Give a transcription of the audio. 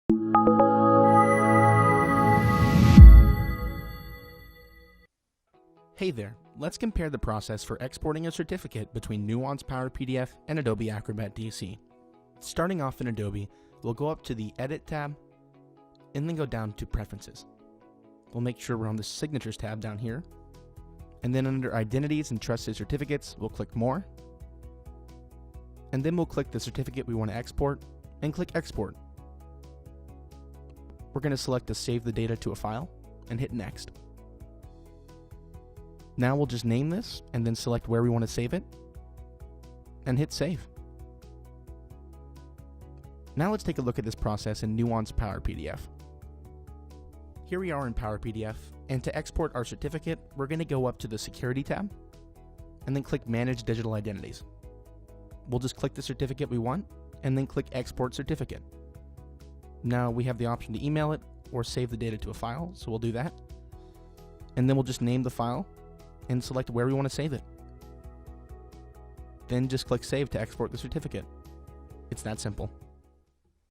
Hey there, let's compare the process for exporting a certificate between Nuance Power PDF and Adobe Acrobat DC. Starting off in Adobe, we'll go up to the Edit tab, and then go down to Preferences. We'll make sure we're on the Signatures tab down here, and then under Identities and Trusted Certificates, we'll click More, and then we'll click the certificate we want to export, and click Export. We're going to select to save the data to a file, and hit Next. Now we'll just name this, and then select where we want to save it, and hit Save. Now let's take a look at this process in Nuance Power PDF. Here we are in Power PDF, and to export our certificate, we're going to go up to the Security tab, and then click Manage Digital Identities. We'll just click the certificate we want, and then click Export Certificate. Now we have the option to email it, or save the data to a file, so we'll do that. And then we'll just name the file, and select where we want to save it. Then just click Save to export the certificate. It's that simple.